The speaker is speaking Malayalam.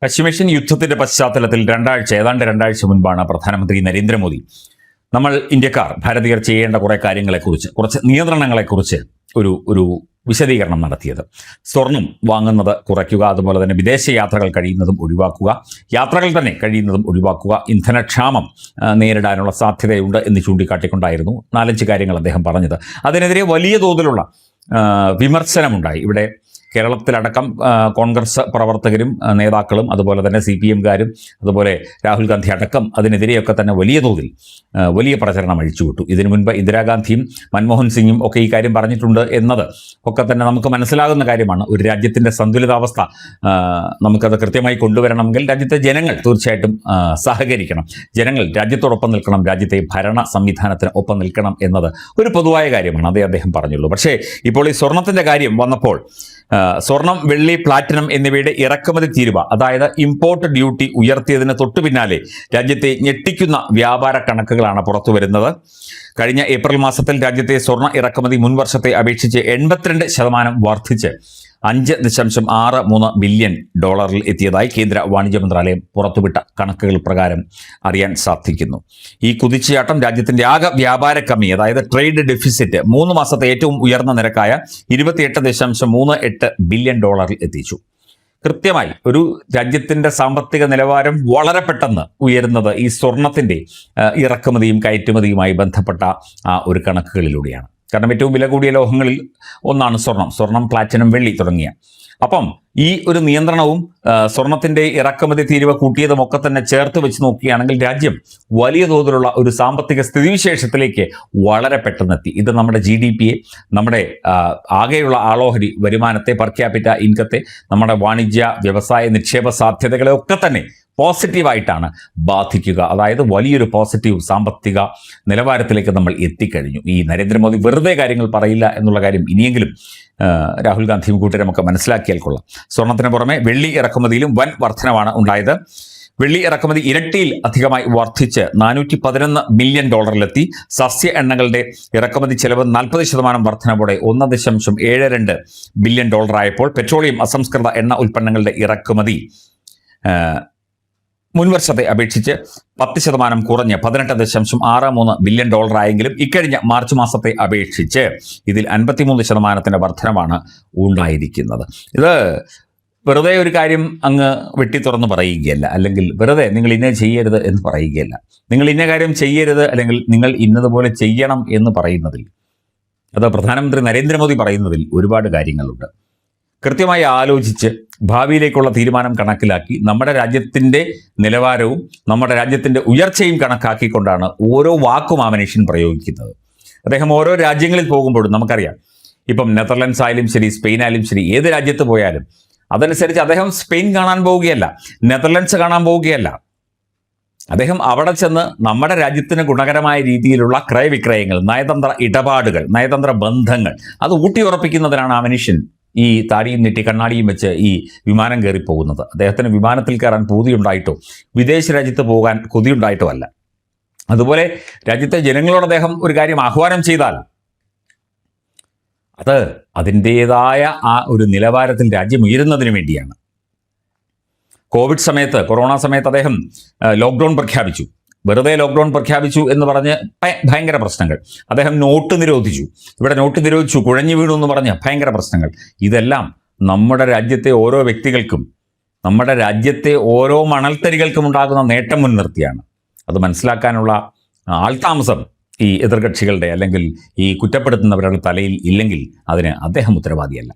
പശ്ചിമേഷ്യൻ യുദ്ധത്തിന്റെ പശ്ചാത്തലത്തിൽ ഏതാണ്ട് രണ്ടാഴ്ച മുൻപാണ് പ്രധാനമന്ത്രി നരേന്ദ്രമോദി നമ്മൾ ഇന്ത്യക്കാർ ഭാരതീയർ ചെയ്യേണ്ട കുറേ കാര്യങ്ങളെക്കുറിച്ച്, കുറച്ച് നിയന്ത്രണങ്ങളെക്കുറിച്ച് ഒരു വിശദീകരണം നടത്തിയത്. സ്വർണം വാങ്ങുന്നത് കുറയ്ക്കുക, അതുപോലെ തന്നെ വിദേശ യാത്രകൾ കഴിയുന്നതും ഒഴിവാക്കുക, യാത്രകൾ തന്നെ കഴിയുന്നതും ഒഴിവാക്കുക, ഇന്ധനക്ഷാമം നേരിടാനുള്ള സാധ്യതയുണ്ട് എന്ന് ചൂണ്ടിക്കാട്ടിക്കൊണ്ടായിരുന്നു 4-5 കാര്യങ്ങൾ അദ്ദേഹം പറഞ്ഞത്. അതിനെതിരെ വലിയ തോതിലുള്ള വിമർശനമുണ്ടായി. ഇവിടെ കേരളത്തിലടക്കം കോൺഗ്രസ് പ്രവർത്തകരും നേതാക്കളും അതുപോലെ തന്നെ CPM-കാരും അതുപോലെ രാഹുൽ ഗാന്ധി അടക്കം അതിനെതിരെയൊക്കെ തന്നെ വലിയ തോതിൽ വലിയ പ്രചരണം അഴിച്ചുവിട്ടു. ഇതിനു മുൻപ് ഇന്ദിരാഗാന്ധിയും മൻമോഹൻ സിംഗും ഒക്കെ ഈ കാര്യം പറഞ്ഞിട്ടുണ്ട് എന്നത് ഒക്കെ തന്നെ നമുക്ക് മനസ്സിലാകുന്ന കാര്യമാണ്. ഒരു രാജ്യത്തിൻ്റെ സന്തുലിതാവസ്ഥ നമുക്കത് കൃത്യമായി കൊണ്ടുവരണമെങ്കിൽ രാജ്യത്തെ ജനങ്ങൾ തീർച്ചയായിട്ടും സഹകരിക്കണം, ജനങ്ങൾ രാജ്യത്തോടൊപ്പം നിൽക്കണം, രാജ്യത്തെ ഭരണ സംവിധാനത്തിന് ഒപ്പം നിൽക്കണം എന്നത് ഒരു പൊതുവായ കാര്യമാണ്. അതേ അദ്ദേഹം പറഞ്ഞുള്ളൂ. പക്ഷേ ഇപ്പോൾ ഈ സ്വർണത്തിൻ്റെ കാര്യം വന്നപ്പോൾ സ്വർണം, വെള്ളി, പ്ലാറ്റിനം എന്നിവയുടെ ഇറക്കുമതി തീരുവ, അതായത് ഇമ്പോർട്ട് ഡ്യൂട്ടി ഉയർത്തിയതിന് തൊട്ടു പിന്നാലെ രാജ്യത്തെ ഞെട്ടിക്കുന്ന വ്യാപാര കണക്കുകളാണ് പുറത്തു വരുന്നത്. കഴിഞ്ഞ ഏപ്രിൽ മാസത്തിൽ രാജ്യത്തെ സ്വർണ്ണ ഇറക്കുമതി മുൻ വർഷത്തെ അപേക്ഷിച്ച് 82% വർദ്ധിച്ച് $5.63 ബില്യൺ എത്തിയതായി കേന്ദ്ര വാണിജ്യ മന്ത്രാലയം പുറത്തുവിട്ട കണക്കുകൾ പ്രകാരം അറിയാൻ സാധിക്കുന്നു. ഈ കുതിച്ചുചാട്ടം രാജ്യത്തിന്റെ ആകെ വ്യാപാര കമ്മി, അതായത് ട്രേഡ് ഡെഫിസിറ്റ് 3 മാസത്തെ ഏറ്റവും ഉയർന്ന നിരക്കായ $28.38 ബില്യൺ എത്തിച്ചു. കൃത്യമായി ഒരു രാജ്യത്തിന്റെ സാമ്പത്തിക നിലവാരം വളരെ പെട്ടെന്ന് ഉയരുന്നത് ഈ സ്വർണത്തിന്റെ ഇറക്കുമതിയും കയറ്റുമതിയുമായി ബന്ധപ്പെട്ട ഒരു കണക്കുകളിലൂടെയാണ്. കാരണം ഏറ്റവും വില കൂടിയ ലോഹങ്ങളിൽ ഒന്നാണ് സ്വർണം, പ്ലാറ്റിനം, വെള്ളി തുടങ്ങിയ. അപ്പം ഈ ഒരു നിയന്ത്രണവും സ്വർണത്തിൻ്റെ ഇറക്കുമതി തീരുവ കൂട്ടിയതും ഒക്കെ തന്നെ ചേർത്ത് വെച്ച് നോക്കുകയാണെങ്കിൽ രാജ്യം വലിയ തോതിലുള്ള ഒരു സാമ്പത്തിക സ്ഥിതിവിശേഷത്തിലേക്ക് വളരെ പെട്ടെന്നെത്തി. ഇത് നമ്മുടെ GDP-യെ, നമ്മുടെ ആകെയുള്ള ആളോഹരി വരുമാനത്തെ, പെർ ക്യാപിറ്റ ഇൻകത്തെ, നമ്മുടെ വാണിജ്യ വ്യവസായ നിക്ഷേപ സാധ്യതകളെ ഒക്കെ തന്നെ പോസിറ്റീവായിട്ടാണ് ബാധിക്കുക. അതായത് വലിയൊരു പോസിറ്റീവ് സാമ്പത്തിക നിലവാരത്തിലേക്ക് നമ്മൾ എത്തിക്കഴിഞ്ഞു. ഈ നരേന്ദ്രമോദി വെറുതെ കാര്യങ്ങൾ പറയില്ല എന്നുള്ള കാര്യം ഇനിയെങ്കിലും രാഹുൽ ഗാന്ധിയും കൂട്ടരുമൊക്കെ മനസ്സിലാക്കിയാൽ കൊള്ളാം. സ്വർണത്തിന് പുറമെ വെള്ളി ഇറക്കുമതിയിലും വൻ വർധനവാണ് ഉണ്ടായത്. വെള്ളി ഇറക്കുമതി ഇരട്ടിയിൽ അധികമായി വർദ്ധിച്ച് $411 മില്യൺ സസ്യ എണ്ണകളുടെ ഇറക്കുമതി ചെലവ് 40% വർധനവോടെ $1.72 ബില്യൺ ആയപ്പോൾ പെട്രോളിയം, അസംസ്കൃത എണ്ണ ഉൽപ്പന്നങ്ങളുടെ ഇറക്കുമതി മുൻവർഷത്തെ അപേക്ഷിച്ച് 10% കുറഞ്ഞ് $18.63 ബില്യൺ ആയെങ്കിലും ഇക്കഴിഞ്ഞ മാർച്ച് മാസത്തെ അപേക്ഷിച്ച് ഇതിൽ 53% വർധനവാണ് ഉണ്ടായിരിക്കുന്നത്. ഇത് വെറുതെ ഒരു കാര്യം അങ്ങ് വെട്ടി തുറന്ന് പറയുകയല്ല, അല്ലെങ്കിൽ വെറുതെ നിങ്ങൾ ഇന്ന ചെയ്യരുത് എന്ന് പറയുകയല്ല. നിങ്ങൾ ഇന്ന കാര്യം ചെയ്യരുത് അല്ലെങ്കിൽ നിങ്ങൾ ഇന്നതുപോലെ ചെയ്യണം എന്ന് പറയുന്നതിൽ, അത് പ്രധാനമന്ത്രി നരേന്ദ്രമോദി പറയുന്നതിൽ ഒരുപാട് കാര്യങ്ങളുണ്ട്. കൃത്യമായി ആലോചിച്ച് ഭാവിയിലേക്കുള്ള തീരുമാനം കണക്കിലാക്കി നമ്മുടെ രാജ്യത്തിൻ്റെ നിലവാരവും നമ്മുടെ രാജ്യത്തിൻ്റെ ഉയർച്ചയും കണക്കാക്കിക്കൊണ്ടാണ് ഓരോ വാക്കും ആ മനുഷ്യൻ പ്രയോഗിക്കുന്നത്. അദ്ദേഹം ഓരോ രാജ്യങ്ങളിൽ പോകുമ്പോഴും നമുക്കറിയാം, ഇപ്പം നെതർലൻഡ്സ് ആയാലും ശരി, സ്പെയിൻ ആയാലും ശരി, ഏത് രാജ്യത്ത് പോയാലും അതനുസരിച്ച് അദ്ദേഹം സ്പെയിൻ കാണാൻ പോവുകയല്ല, നെതർലൻഡ്സ് കാണാൻ പോവുകയല്ല. അദ്ദേഹം അവിടെ ചെന്ന് നമ്മുടെ രാജ്യത്തിന് ഗുണകരമായ രീതിയിലുള്ള ക്രയവിക്രയങ്ങൾ, നയതന്ത്ര ഇടപാടുകൾ, നയതന്ത്ര ബന്ധങ്ങൾ അത് ഊട്ടിയുറപ്പിക്കുന്നതിനാണ് ആ മനുഷ്യൻ ഈ താടിയും നെറ്റി കണ്ണാടിയും വെച്ച് ഈ വിമാനം കയറി പോകുന്നത്. അദ്ദേഹത്തിന് വിമാനത്തിൽ കയറാൻ പൂതിയുണ്ടായിട്ടോ വിദേശ രാജ്യത്ത് പോകാൻ കൊതിയുണ്ടായിട്ടോ അല്ല. അതുപോലെ രാജ്യത്തെ ജനങ്ങളോട് അദ്ദേഹം ഒരു കാര്യം ആഹ്വാനം ചെയ്താൽ അത് അതിൻ്റേതായ ആ ഒരു നിലവാരത്തിൽ രാജ്യം ഉയരുന്നതിന് വേണ്ടിയാണ്. കൊറോണ സമയത്ത് അദ്ദേഹം ലോക്ക്ഡൗൺ പ്രഖ്യാപിച്ചു. വെറുതെ ലോക്ക്ഡൗൺ പ്രഖ്യാപിച്ചു എന്ന് പറഞ്ഞ് ഭയങ്കര പ്രശ്നങ്ങൾ. അദ്ദേഹം നോട്ട് നിരോധിച്ചു, ഇവിടെ നോട്ട് നിരോധിച്ചു, കുഴഞ്ഞു വീണു എന്ന് പറഞ്ഞ് ഭയങ്കര പ്രശ്നങ്ങൾ. ഇതെല്ലാം നമ്മുടെ രാജ്യത്തെ ഓരോ വ്യക്തികൾക്കും, നമ്മുടെ രാജ്യത്തെ ഓരോ മണൽത്തരികൾക്കും ഉണ്ടാകുന്ന നേട്ടം മുൻനിർത്തിയാണ്. അത് മനസ്സിലാക്കാനുള്ള ആൾതാമസം ഈ എതിർകക്ഷികളുടെ അല്ലെങ്കിൽ ഈ കുറ്റപ്പെടുത്തുന്നവരുടെ തലയിൽ ഇല്ലെങ്കിൽ അതിന് അദ്ദേഹം ഉത്തരവാദിയല്ല.